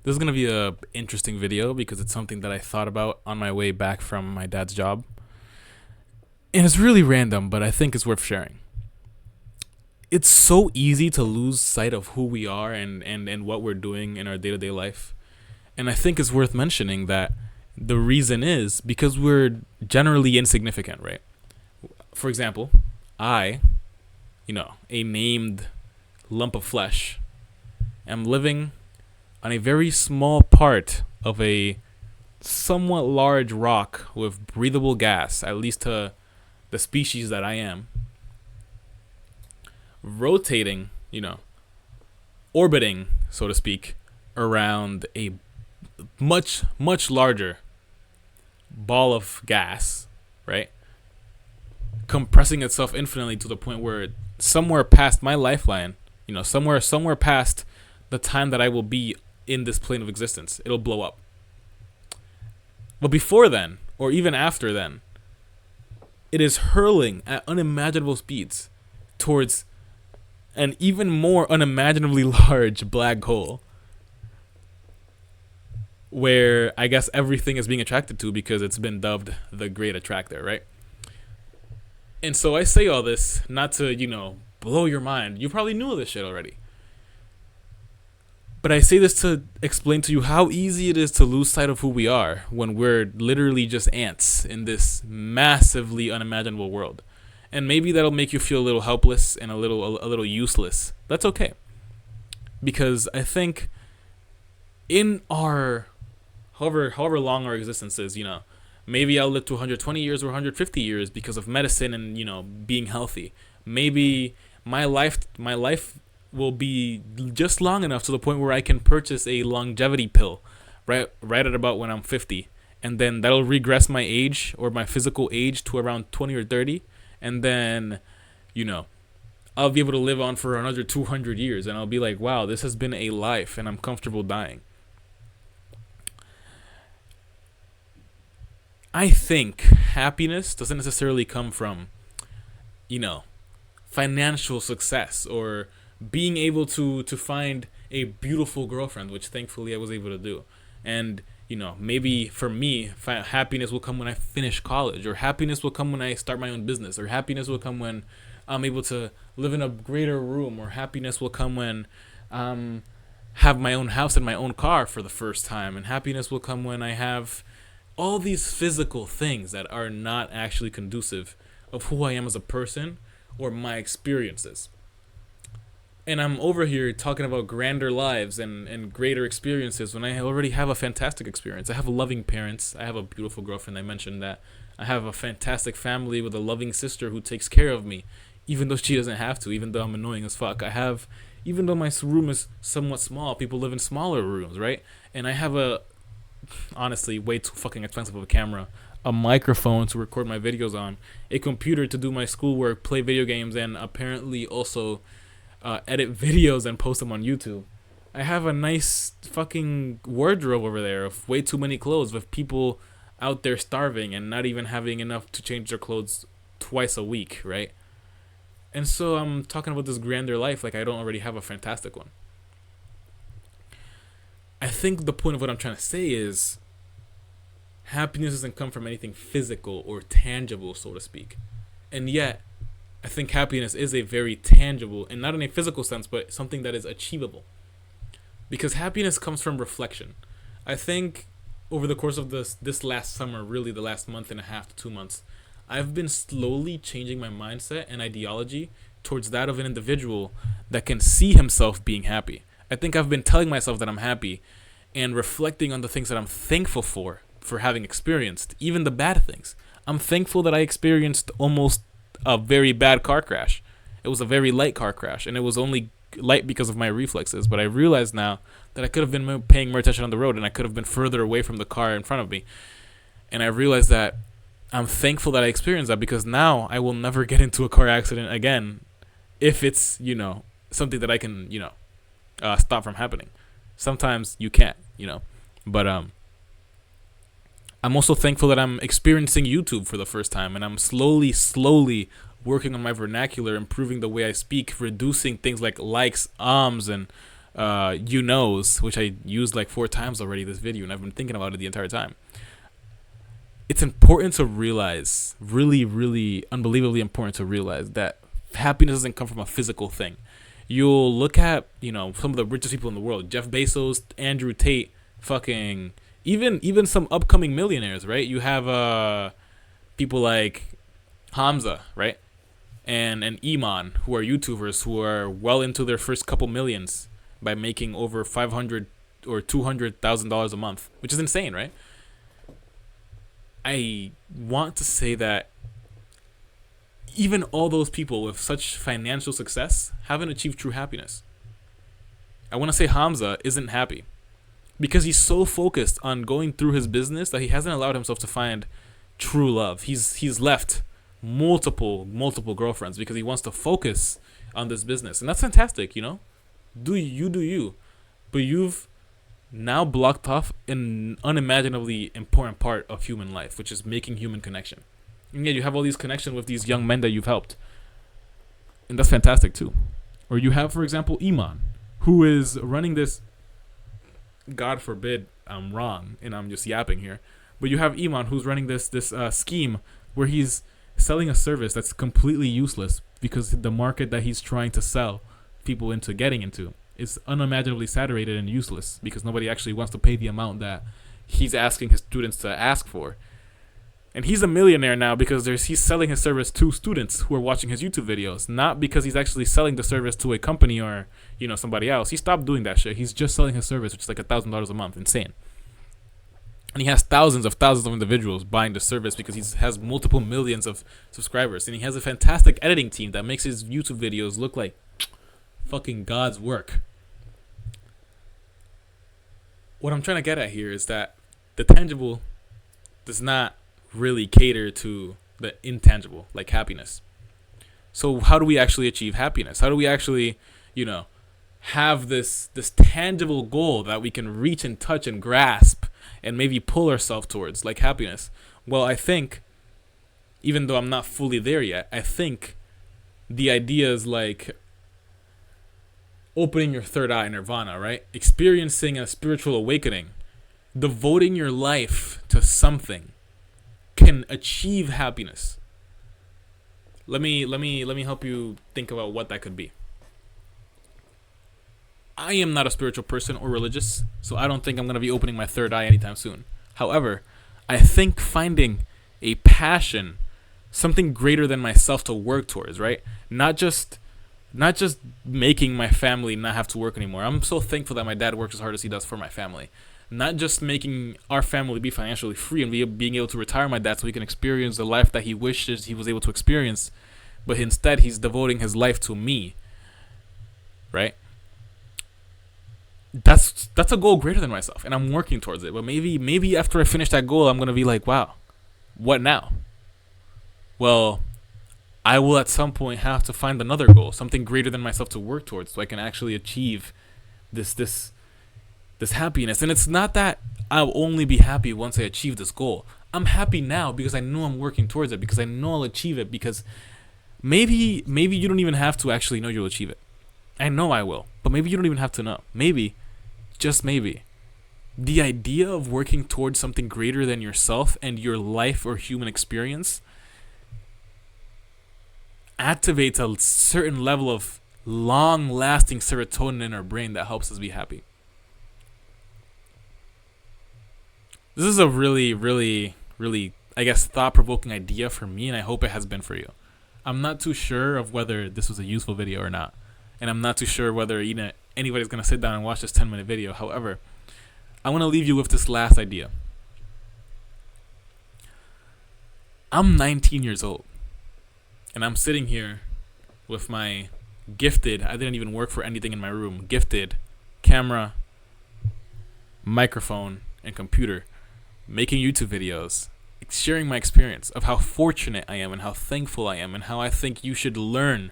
This is gonna be a interesting video because it's something that I thought about on my way back from my dad's job, and it's really random, but I think it's worth sharing. It's so easy to lose sight of who we are and what we're doing in our day to day life, and I think it's worth mentioning that the reason is because we're generally insignificant, right? For example, I, a named lump of flesh, am living on a very small part of a somewhat large rock with breathable gas, at least to the species that I am, rotating, orbiting, so to speak, around a much, much larger ball of gas, right? Compressing itself infinitely to the point where somewhere past my lifeline, somewhere past the time that I will be in this plane of existence, it'll blow up. But before then, or even after then, it is hurling at unimaginable speeds towards an even more unimaginably large black hole where I guess everything is being attracted to because it's been dubbed the Great Attractor, right? And so I say all this not to, blow your mind. You probably knew this shit already. But I say this to explain to you how easy it is to lose sight of who we are when we're literally just ants in this massively unimaginable world. And maybe that'll make you feel a little helpless and a little useless. That's okay. Because I think in our however long our existence is, maybe I'll live to 120 years or 150 years because of medicine and, being healthy. Maybe my life will be just long enough to the point where I can purchase a longevity pill right at about when I'm 50, and then that'll regress my age or my physical age to around 20 or 30, and then I'll be able to live on for another 200 years, and I'll be like, wow, this has been a life and I'm comfortable dying. I think happiness doesn't necessarily come from financial success or being able to find a beautiful girlfriend, which thankfully I was able to do. And maybe for me, happiness will come when I finish college, or happiness will come when I start my own business, or happiness will come when I'm able to live in a greater room, or happiness will come when have my own house and my own car for the first time, and happiness will come when I have all these physical things that are not actually conducive of who I am as a person or my experiences. And I'm over here talking about grander lives and greater experiences when I already have a fantastic experience. I have loving parents. I have a beautiful girlfriend. I mentioned that. I have a fantastic family with a loving sister who takes care of me, even though she doesn't have to, even though I'm annoying as fuck. Even though my room is somewhat small, people live in smaller rooms, right? And I have honestly, way too fucking expensive of a camera, a microphone to record my videos on, a computer to do my schoolwork, play video games, and apparently also edit videos and post them on YouTube. I have a nice fucking wardrobe over there of way too many clothes with people out there starving and not even having enough to change their clothes twice a week, right? And so I'm talking about this grander life like I don't already have a fantastic one. I think the point of what I'm trying to say is happiness doesn't come from anything physical or tangible, so to speak. And yet, I think happiness is a very tangible, and not in a physical sense, but something that is achievable. Because happiness comes from reflection. I think over the course of this last summer, really the last month and a half to 2 months, I've been slowly changing my mindset and ideology towards that of an individual that can see himself being happy. I think I've been telling myself that I'm happy and reflecting on the things that I'm thankful for having experienced, even the bad things. I'm thankful that I experienced almost a very bad car crash. It was a very light car crash, and it was only light because of my reflexes. But I realize now that I could have been paying more attention on the road, and I could have been further away from the car in front of me. And I realized that I'm thankful that I experienced that, because now I will never get into a car accident again if it's, something that I can, stop from happening. Sometimes you can't, but I'm also thankful that I'm experiencing YouTube for the first time, and I'm slowly working on my vernacular, improving the way I speak, reducing things like likes, ums, and You Knows, which I used like 4 times already this video, and I've been thinking about it the entire time. It's important to realize, really, really unbelievably important to realize that happiness doesn't come from a physical thing. You'll look at, some of the richest people in the world, Jeff Bezos, Andrew Tate, fucking, even some upcoming millionaires, right? You have people like Hamza, right? And Iman, who are YouTubers who are well into their first couple millions by making over $500 or $200,000 a month, which is insane, right? I want to say that even all those people with such financial success haven't achieved true happiness. I want to say Hamza isn't happy because he's so focused on going through his business that he hasn't allowed himself to find true love. He's left multiple girlfriends because he wants to focus on this business, and that's fantastic. Do you, but you've now blocked off an unimaginably important part of human life, which is making human connection. And yet you have all these connections with these young men that you've helped, and that's fantastic too. Or you have, for example, Iman, who is running this, God forbid I'm wrong and I'm just yapping here, but you have Iman who's running this scheme where he's selling a service that's completely useless because the market that he's trying to sell people into getting into is unimaginably saturated and useless because nobody actually wants to pay the amount that he's asking his students to ask for. And he's a millionaire now because he's selling his service to students who are watching his YouTube videos, not because he's actually selling the service to a company or somebody else. He stopped doing that shit. He's just selling his service, which is like $1,000 a month. Insane. And he has thousands of individuals buying the service because he has multiple millions of subscribers, and he has a fantastic editing team that makes his YouTube videos look like fucking God's work. What I'm trying to get at here is that the tangible does not really cater to the intangible, like happiness. So how do we actually achieve happiness? How do we actually, have this tangible goal that we can reach and touch and grasp and maybe pull ourselves towards, like happiness? Well, I think, even though I'm not fully there yet, I think the idea is like opening your third eye, nirvana, right? Experiencing a spiritual awakening, devoting your life to something can achieve happiness. Let me help you think about what that could be. I am not a spiritual person or religious, so I don't think I'm going to be opening my third eye anytime soon. However, I think finding a passion, something greater than myself to work towards, right? Not just making my family not have to work anymore. I'm so thankful that my dad works as hard as he does for my family. Not just making our family be financially free and being able to retire my dad so he can experience the life that he wishes he was able to experience, but instead he's devoting his life to me, right? That's a goal greater than myself, and I'm working towards it. But maybe after I finish that goal, I'm gonna be like, wow, what now? Well, I will at some point have to find another goal, something greater than myself to work towards, so I can actually achieve this happiness. And it's not that I'll only be happy once I achieve this goal. I'm happy now because I know I'm working towards it, because I know I'll achieve it, because maybe you don't even have to actually know you'll achieve it. I know I will, but maybe you don't even have to know. Maybe, just maybe, the idea of working towards something greater than yourself and your life or human experience activates a certain level of long-lasting serotonin in our brain that helps us be happy. This is a really, really, really, I guess, thought-provoking idea for me, and I hope it has been for you. I'm not too sure of whether this was a useful video or not, and I'm not too sure whether anybody's going to sit down and watch this 10-minute video. However, I want to leave you with this last idea. I'm 19 years old, and I'm sitting here with my gifted, I didn't even work for anything in my room, gifted camera, microphone, and computer, making YouTube videos, sharing my experience of how fortunate I am and how thankful I am and how I think you should learn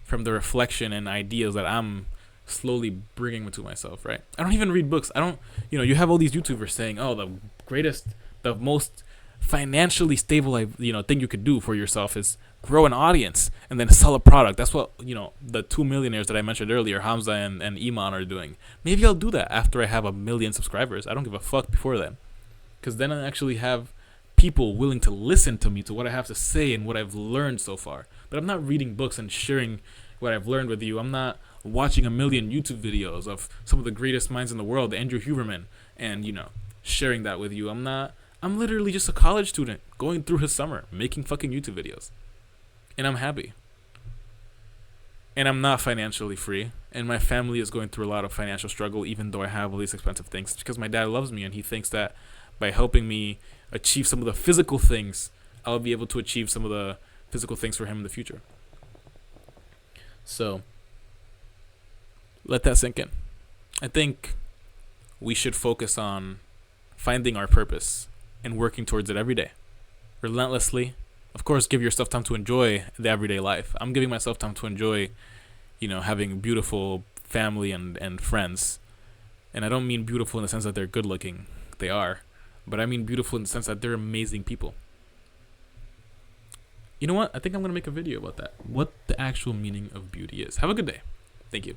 from the reflection and ideas that I'm slowly bringing to myself, right? I don't even read books. I don't, you have all these YouTubers saying, oh, the most financially stable thing you could do for yourself is grow an audience and then sell a product. That's what the two millionaires that I mentioned earlier, Hamza and Iman, are doing. Maybe I'll do that after I have 1 million subscribers. I don't give a fuck before then, because then I actually have people willing to listen to me, to what I have to say and what I've learned so far. But I'm not reading books and sharing what I've learned with you. I'm not watching 1 million YouTube videos of some of the greatest minds in the world, Andrew Huberman, and sharing that with you. I'm literally just a college student going through his summer making fucking YouTube videos, and I'm happy. And I'm not financially free, and my family is going through a lot of financial struggle, even though I have all these expensive things, because my dad loves me and he thinks that by helping me achieve some of the physical things, I'll be able to achieve some of the physical things for him in the future. So let that sink in. I think we should focus on finding our purpose and working towards it every day, relentlessly. Of course, give yourself time to enjoy the everyday life. I'm giving myself time to enjoy, having beautiful family and friends. And I don't mean beautiful in the sense that they're good looking. They are. But I mean beautiful in the sense that they're amazing people. You know what? I think I'm going to make a video about that. What the actual meaning of beauty is. Have a good day. Thank you.